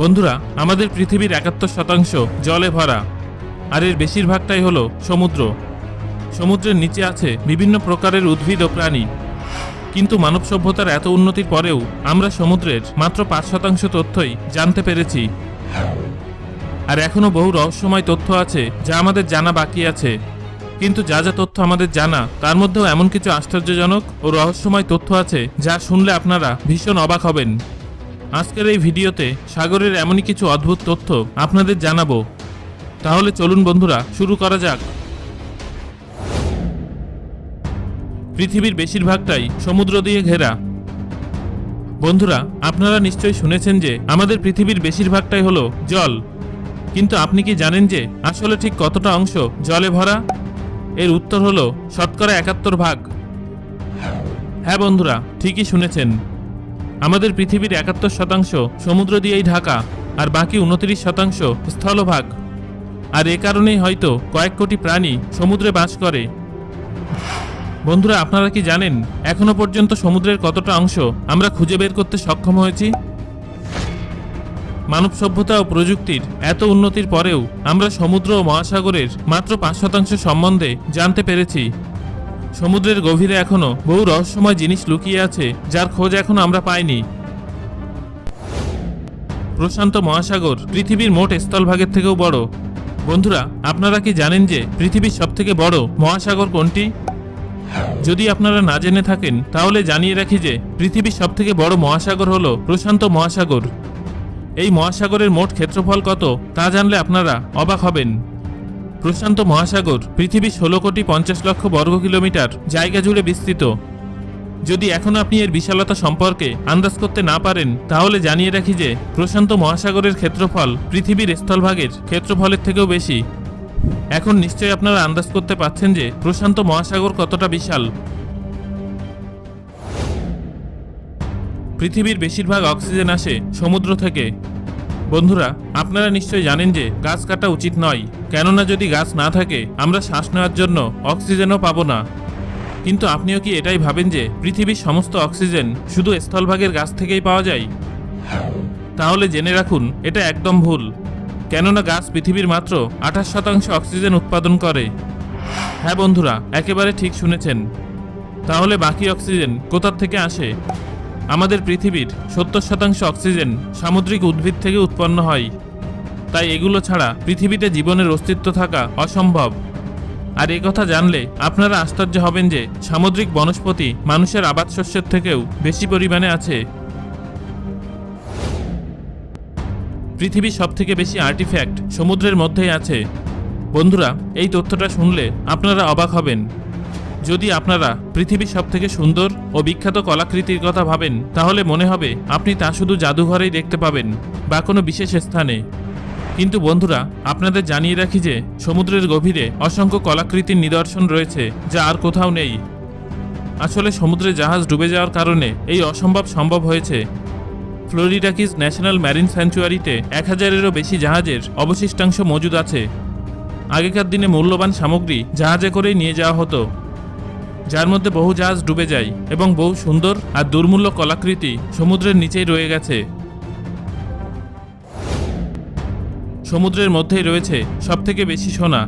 বন্ধুরা, আমাদের পৃথিবীর ৭১% জলে ভরা, আর এর বেশিরভাগটাই হলো সমুদ্র। সমুদ্রের নিচে আছে বিভিন্ন প্রকারের উদ্ভিদ ও প্রাণী। কিন্তু মানব সভ্যতার এত উন্নতির পরেও আমরা সমুদ্রের মাত্র ৫% তথ্যই জানতে পেরেছি। আর এখনও বহু রহস্যময় তথ্য আছে যা আমাদের জানা বাকি আছে। কিন্তু যা যা তথ্য আমাদের জানা, তার মধ্যেও এমন কিছু আশ্চর্যজনক ও রহস্যময় তথ্য আছে যা শুনলে আপনারা ভীষণ অবাক হবেন। আজকের এই ভিডিওতে সাগরের এমনই কিছু অদ্ভুত তথ্য আপনাদের জানাবো। তাহলে চলুন বন্ধুরা, শুরু করা যাক। পৃথিবীর বেশিরভাগটাই সমুদ্র দিয়ে ঘেরা। বন্ধুরা, আপনারা নিশ্চয়ই শুনেছেন যে আমাদের পৃথিবীর বেশিরভাগটাই হলো জল। কিন্তু আপনি কি জানেন যে আসলে ঠিক কতটা অংশ জলে ভরা? এর উত্তর হলো শতকরা ৭১%। হ্যাঁ বন্ধুরা, ঠিকই শুনেছেন। আমাদের পৃথিবীর ৭১% সমুদ্র দিয়েই ঢাকা, আর বাকি ২৯% স্থলভাগ। আর এ কারণেই হয়তো কয়েক কোটি প্রাণী সমুদ্রে বাস করে। বন্ধুরা, আপনারা কি জানেন এখনো পর্যন্ত সমুদ্রের কতটা অংশ আমরা খুঁজে বের করতে সক্ষম হয়েছি? মানব সভ্যতা ও প্রযুক্তির এত উন্নতির পরেও আমরা সমুদ্র ও মহাসাগরের মাত্র ৫% সম্বন্ধে জানতে পেরেছি। সমুদ্রের গভীরে এখনো বহু রহস্যময় জিনিস লুকিয়ে আছে যার খোঁজ এখনো আমরা পাইনি। প্রশান্ত মহাসাগর পৃথিবীর মোট স্থলভাগের থেকেও বড়। বন্ধুরা, আপনারা কি জানেন যে পৃথিবীর সবথেকে বড় মহাসাগর কোনটি? যদি আপনারা না জেনে থাকেন তাহলে জানিয়ে রাখি যে পৃথিবীর সবথেকে বড় মহাসাগর হলো প্রশান্ত মহাসাগর। এই মহাসাগরের মোট ক্ষেত্রফল কত তা জানলে আপনারা অবাক হবেন। প্রশান্ত মহাসাগর পৃথিবীর ১৬,৫০,০০,০০০ বর্গ কিলোমিটার জায়গা জুড়ে বিস্তৃত। যদি এখনও আপনি এর বিশালতা সম্পর্কে আন্দাজ করতে না পারেন তাহলে জানিয়ে রাখি যে প্রশান্ত মহাসাগরের ক্ষেত্রফল পৃথিবীর স্থলভাগের ক্ষেত্রফলের থেকেও বেশি। এখন নিশ্চয়ই আপনারা আন্দাজ করতে পারছেন যে প্রশান্ত মহাসাগর কতটা বিশাল। পৃথিবীর বেশিরভাগ অক্সিজেন আসে সমুদ্র থেকে। বন্ধুরা, আপনারা নিশ্চয়ই জানেন যে গাছ কাটা উচিত নয়, কেননা যদি গাছ না থাকে আমরা শ্বাস নেওয়ার জন্য অক্সিজেনও পাবো না। কিন্তু আপনিও কি এটাই ভাবেন যে পৃথিবীর সমস্ত অক্সিজেন শুধু স্থলভাগের গাছ থেকেই পাওয়া যায়? তাহলে জেনে রাখুন এটা একদম ভুল, কেননা গাছ পৃথিবীর মাত্র ২৮% অক্সিজেন উৎপাদন করে। হ্যাঁ বন্ধুরা, একেবারে ঠিক শুনেছেন। তাহলে বাকি অক্সিজেন কোথা থেকে আসে? আমাদের পৃথিবীর ৭০% অক্সিজেন সামুদ্রিক উদ্ভিদ থেকে উৎপন্ন হয়। তাই এগুলো ছাড়া পৃথিবীতে জীবনের অস্তিত্ব থাকা অসম্ভব। আর এই কথা জানলে আপনারা আশ্চর্য হবেন যে সামুদ্রিক বনস্পতি মানুষের আবাদ শস্যের থেকেও বেশি পরিমাণে আছে। পৃথিবীর সবথেকে বেশি আর্টিফ্যাক্ট সমুদ্রের মধ্যেই আছে। বন্ধুরা, এই তথ্যটা শুনলে আপনারা অবাক হবেন। যদি আপনারা পৃথিবীর সবথেকে সুন্দর ও বিখ্যাত কলাকৃতির কথা ভাবেন তাহলে মনে হবে আপনি তা শুধু জাদুঘরেই দেখতে পাবেন বা কোনো বিশেষ স্থানে। কিন্তু বন্ধুরা, আপনাদের জানিয়ে রাখি যে সমুদ্রের গভীরে অসংখ্য কলাকৃতির নিদর্শন রয়েছে যা আর কোথাও নেই। আসলে সমুদ্রে জাহাজ ডুবে যাওয়ার কারণে এই অসম্ভব সম্ভব হয়েছে। ফ্লোরিডা কিজ ন্যাশনাল ম্যারিন স্যাংচুয়ারিতে ১,০০০-এরও বেশি জাহাজের অবশিষ্টাংশ মজুদ আছে। আগেকার দিনে মূল্যবান সামগ্রী জাহাজে করেই নিয়ে যাওয়া হতো, যার মধ্যে বহু জাহাজ ডুবে যায় এবং বহু সুন্দর আর দুর্মূল্য কলাকৃতি সমুদ্রের নিচেই রয়ে গেছে। সমুদ্রের মধ্যেই রয়েছে সবথেকে বেশি সোনা।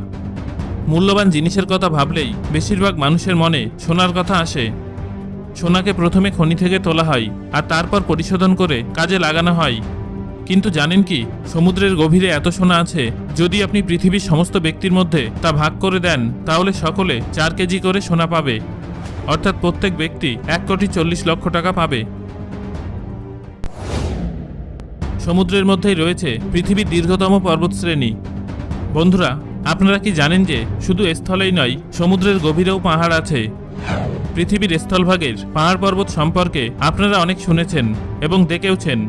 মূল্যবান জিনিসের কথা ভাবলেই বেশিরভাগ মানুষের মনে সোনার কথা আসে। সোনাকে প্রথমে খনি থেকে তোলা হয় আর তারপর পরিশোধন করে কাজে লাগানো হয়। কিন্তু জানেন কি, সমুদ্রের গভীরে এত সোনা আছে, যদি আপনি পৃথিবীর সমস্ত ব্যক্তির মধ্যে তা ভাগ করে দেন তাহলে সকলে ৪ কেজি করে সোনা পাবে, অর্থাৎ প্রত্যেক ব্যক্তি ১,৪০,০০,০০০ টাকা পাবে। সমুদ্রের মধ্যেই রয়েছে পৃথিবীর দীর্ঘতম পর্বতশ্রেণী। বন্ধুরা, আপনারা কি জানেন যে শুধু স্থলেই নয়, সমুদ্রের গভীরেও পাহাড় আছে। পৃথিবীর স্থলভাগের পাহাড় পর্বত সম্পর্কে আপনারা অনেক শুনেছেন এবং দেখেওছেন,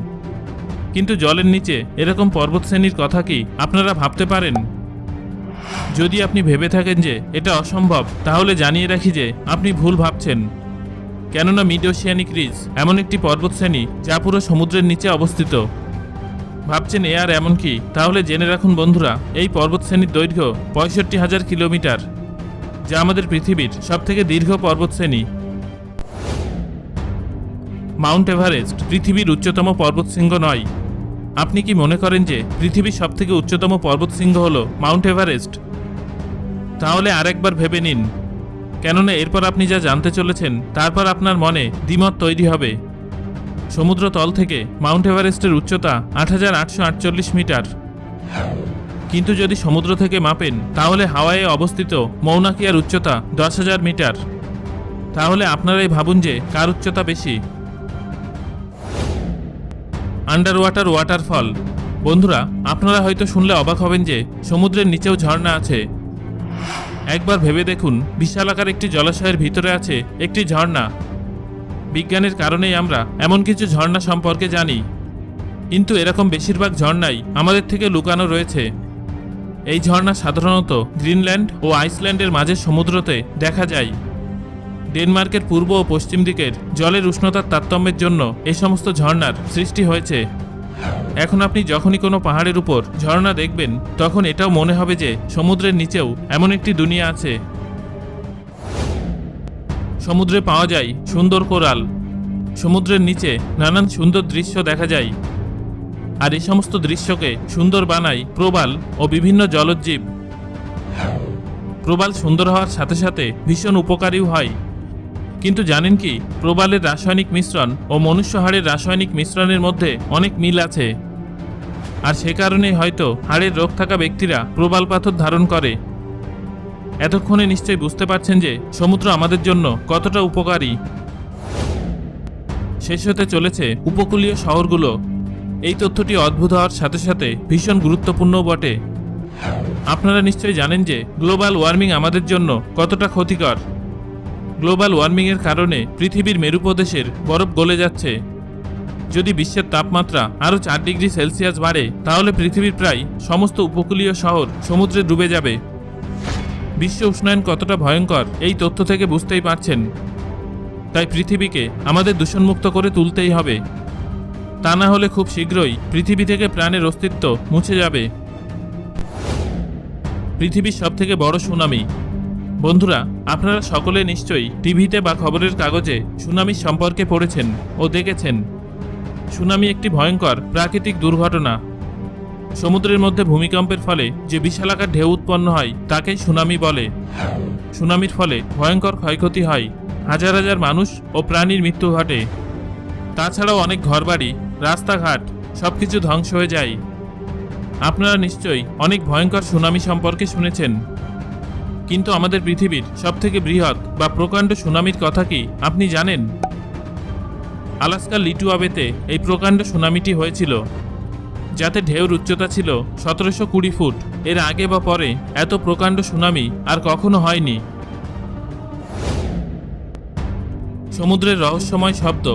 কিন্তু জলের নিচে এরকম পর্বতশ্রেণীর কথা কি আপনারা ভাবতে পারেন? যদি আপনি ভেবে থাকেন যে এটা অসম্ভব তাহলে জানিয়ে রাখি যে আপনি ভুল ভাবছেন, কেননা মিড ওশিয়ানিক রিজ এমন একটি পর্বতশ্রেণী যা পুরো সমুদ্রের নিচে অবস্থিত। ভাবছেন এ আর এমন কি? তাহলে জেনে রাখুন বন্ধুরা, এই পর্বতশ্রেণীর দৈর্ঘ্য ৬৫,০০০ কিলোমিটার, যা আমাদের পৃথিবীর সবথেকে দীর্ঘ পর্বতশ্রেণী। মাউন্ট এভারেস্ট পৃথিবীর উচ্চতম পর্বতশৃঙ্গ নয়, আপনি কি মনে করেন যে পৃথিবীর সবথেকে উচ্চতম পর্বতশৃঙ্গ হলো মাউন্ট এভারেস্ট? তাহলে আরেকবার ভেবে নিন, কেননা এরপর আপনি যা জানতে চলেছেন তারপর আপনার মনে দ্বিমত তৈরি হবে। সমুদ্র তল থেকে মাউন্ট এভারেস্টের উচ্চতা ৮,৮৪৮ মিটার, কিন্তু যদি সমুদ্র থেকে মাপেন তাহলে হাওয়াইয়ে অবস্থিত মৌনাকিয়ার উচ্চতা ১০,০০০ মিটার। তাহলে আপনারাই ভাবুন যে কার উচ্চতা বেশি। Under water waterfall. বন্ধুরা, আপনারা হয়তো শুনলে অবাক হবেন যে সমুদ্রের নিচেও ঝর্ণা আছে। একবার ভেবে দেখুন, বিশালাকার একটি জলাশয়ের ভিতরে আছে একটি ঝর্ণা। বিজ্ঞানের কারণেই আমরা এমন কিছু ঝর্ণা সম্পর্কে জানি, কিন্তু এরকম বেশিরভাগ ঝর্ণাই আমাদের থেকে লুকানো রয়েছে। এই ঝর্ণা সাধারণত গ্রিনল্যান্ড ও আইসল্যান্ডের মাঝের সমুদ্রতে দেখা যায়। ডেনমার্কের পূর্ব ও পশ্চিম দিকের জলের উষ্ণতার তারতম্যের জন্য এই সমস্ত ঝর্ণার সৃষ্টি হয়েছে। এখন আপনি যখনই কোনো পাহাড়ের উপর ঝর্ণা দেখবেন তখন এটাও মনে হবে যে সমুদ্রের নিচেও এমন একটি দুনিয়া আছে। সমুদ্রে পাওয়া যায় সুন্দর কোরাল। সমুদ্রের নিচে নানান সুন্দর দৃশ্য দেখা যায়, আর এই সমস্ত দৃশ্যকে সুন্দর বানায় প্রবাল ও বিভিন্ন জলজ জীব। প্রবাল সুন্দর হওয়ার সাথে সাথে ভীষণ উপকারীও হয়। কিন্তু জানেন কি, প্রবালের রাসায়নিক মিশ্রণ ও মনুষ্য হাড়ের রাসায়নিক মিশ্রণের মধ্যে অনেক মিল আছে, আর সে কারণেই হয়তো হাড়ের রোগ থাকা ব্যক্তিরা প্রবাল পাথর ধারণ করে। এতক্ষণে নিশ্চয়ই বুঝতে পারছেন যে সমুদ্র আমাদের জন্য কতটা উপকারী। শেষ হতে চলেছে উপকূলীয় শহরগুলো। এই তথ্যটি অদ্ভুত হওয়ার সাথে সাথে ভীষণ গুরুত্বপূর্ণও বটে। আপনারা নিশ্চয়ই জানেন যে গ্লোবাল ওয়ার্মিং আমাদের জন্য কতটা ক্ষতিকর। গ্লোবাল ওয়ার্মিংয়ের কারণে পৃথিবীর মেরুপ্রদেশের বরফ গলে যাচ্ছে। যদি বিশ্বের তাপমাত্রা আরও ৪ ডিগ্রি সেলসিয়াস বাড়ে তাহলে পৃথিবীর প্রায় সমস্ত উপকূলীয় শহর সমুদ্রে ডুবে যাবে। বিশ্ব উষ্ণায়ন কতটা ভয়ঙ্কর এই তথ্য থেকে বুঝতেই পারছেন। তাই পৃথিবীকে আমাদের দূষণমুক্ত করে তুলতেই হবে, তা না হলে খুব শীঘ্রই পৃথিবী থেকে প্রাণের অস্তিত্ব মুছে যাবে। পৃথিবীর সবথেকে বড় সুনামি। বন্ধুরা, আপনারা সকলে নিশ্চয়ই টিভিতে বা খবরের কাগজে সুনামি সম্পর্কে পড়েছেন ও দেখেছেন। সুনামি একটি ভয়ঙ্কর প্রাকৃতিক দুর্ঘটনা। সমুদ্রের মধ্যে ভূমিকম্পের ফলে যে বিশালাকার ঢেউ উৎপন্ন হয় তাকেই সুনামি বলে। সুনামির ফলে ভয়ঙ্কর ক্ষয়ক্ষতি হয়, হাজার হাজার মানুষ ও প্রাণীর মৃত্যু ঘটে। তাছাড়াও অনেক ঘরবাড়ি, রাস্তাঘাট সবকিছু ধ্বংস হয়ে যায়। আপনারা নিশ্চয়ই অনেক ভয়ঙ্কর সুনামি সম্পর্কে শুনেছেন, কিন্তু আমাদের পৃথিবীর সবথেকে বৃহৎ বা প্রকাণ্ড সুনামির কথা কি আপনি জানেন? আলাস্কার লিটুয়া বেতে এই প্রকাণ্ড সুনামিটি হয়েছিল, যাতে ঢেউর উচ্চতা ছিল ১৭২০ ফুট। এর আগে বা পরে এত প্রকাণ্ড সুনামি আর কখনো হয়নি। সমুদ্রের রহস্যময় শব্দ।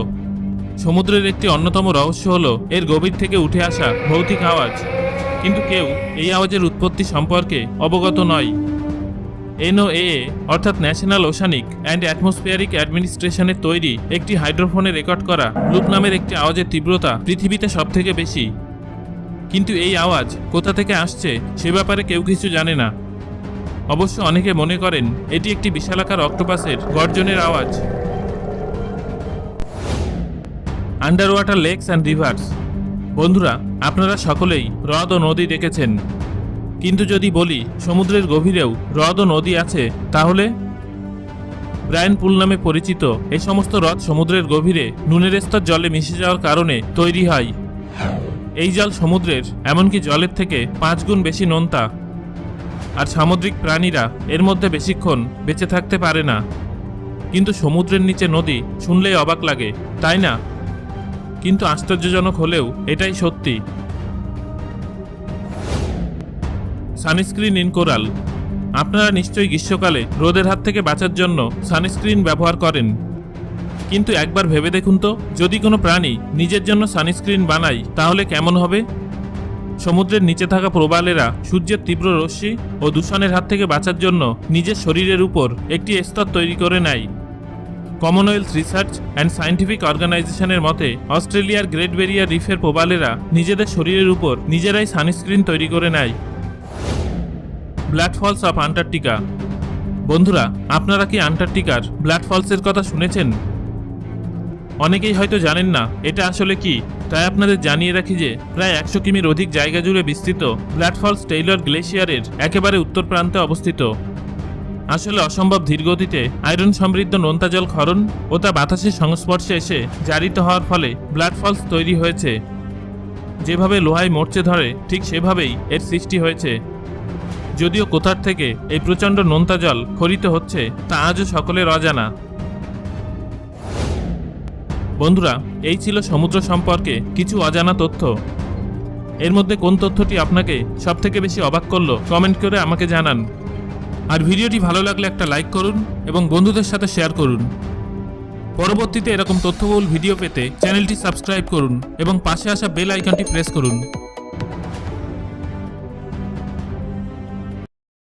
সমুদ্রের একটি অন্যতম রহস্য হলো এর গভীর থেকে উঠে আসা ভৌতিক আওয়াজ, কিন্তু কেউ এই আওয়াজের উৎপত্তি সম্পর্কে অবগত নয়। NOAA অর্থাৎ ন্যাশনাল ওশানিক অ্যান্ড অ্যাটমসফিয়ারিক অ্যাডমিনিস্ট্রেশনের তৈরি একটি হাইড্রোফোনে রেকর্ড করা ব্লুপ নামের একটি আওয়াজের তীব্রতা পৃথিবীতে সবথেকে বেশি। কিন্তু এই আওয়াজ কোথা থেকে আসছে সে ব্যাপারে কেউ কিছু জানে না। অবশ্য অনেকে মনে করেন এটি একটি বিশালাকার অক্টোপাসের গর্জনের আওয়াজ। Under water lakes and rivers. বন্ধুরা, আপনারা সকলেই হ্রদ ও নদী দেখেছেন, কিন্তু যদি বলি সমুদ্রের গভীরেও হ্রদ ও নদী আছে, তাহলে ব্রায়ান পুল নামে পরিচিত এই সমস্ত হ্রদ সমুদ্রের গভীরে নুনের স্তর জলে মিশে যাওয়ার কারণে তৈরি হয়। এই জল সমুদ্রের এমনকি জলের থেকে ৫ গুণ বেশি নোনতা, আর সামুদ্রিক প্রাণীরা এর মধ্যে বেশিক্ষণ বেঁচে থাকতে পারে না। কিন্তু সমুদ্রের নিচে নদী শুনলেই অবাক লাগে, তাই না? কিন্তু আশ্চর্যজনক হলেও এটাই সত্যি। Sunscreen in coral. আপনারা নিশ্চয়ই গ্রীষ্মকালে রোদের হাত থেকে বাঁচার জন্য সানস্ক্রিন ব্যবহার করেন, কিন্তু একবার ভেবে দেখুন তো, যদি কোনো প্রাণী নিজের জন্য সানস্ক্রিন বানায় তাহলে কেমন হবে? সমুদ্রের নিচে থাকা প্রবালেরা সূর্যের তীব্র রশ্মি ও দূষণের হাত থেকে বাঁচার জন্য নিজের শরীরের উপর একটি স্তর তৈরি করে নেয়। কমনওয়েলথ রিসার্চ অ্যান্ড সায়েন্টিফিক অর্গানাইজেশনের মতে অস্ট্রেলিয়ার গ্রেট ব্যারিয়ার রিফের প্রবালেরা নিজেদের শরীরের উপর নিজেরাই সানস্ক্রিন তৈরি করে নেয়। Blood falls of Antarctica. বন্ধুরা, আপনারা কি আন্টার্কটিকার ব্লাড ফলসের কথা শুনেছেন? অনেকেই হয়তো জানেন না এটা আসলে কি, তাই আপনাদের জানিয়ে রাখি যে প্রায় 100 কিমির অধিক জায়গা জুড়ে বিস্তৃত ব্ল্যাড ফলস টেইলর গ্লেশিয়ারের একেবারে উত্তর প্রান্তে অবস্থিত। আসলে অসম্ভব ধীরগতিতে আয়রন সমৃদ্ধ নোনতা জল ক্ষরণ ও তা বাতাসের সংস্পর্শে এসে জারিত হওয়ার ফলে ব্লাড ফলস তৈরি হয়েছে। যেভাবে লোহায় মরচে ধরে ঠিক সেভাবেই এর সৃষ্টি হয়েছে। যদিও কোথার থেকে এই প্রচণ্ড নোনতা জল খরিত হচ্ছে তা আজও সকলের অজানা। বন্ধুরা, এই ছিল সমুদ্র সম্পর্কে কিছু অজানা তথ্য। এর মধ্যে কোন তথ্যটি আপনাকে সবথেকে বেশি অবাক করলো কমেন্ট করে আমাকে জানান। আর ভিডিওটি ভালো লাগলে একটা লাইক করুন এবং বন্ধুদের সাথে শেয়ার করুন। পরবর্তীতে এরকম তথ্যবহুল ভিডিও পেতে চ্যানেলটি সাবস্ক্রাইব করুন এবং পাশে আসা বেল আইকনটি প্রেস করুন।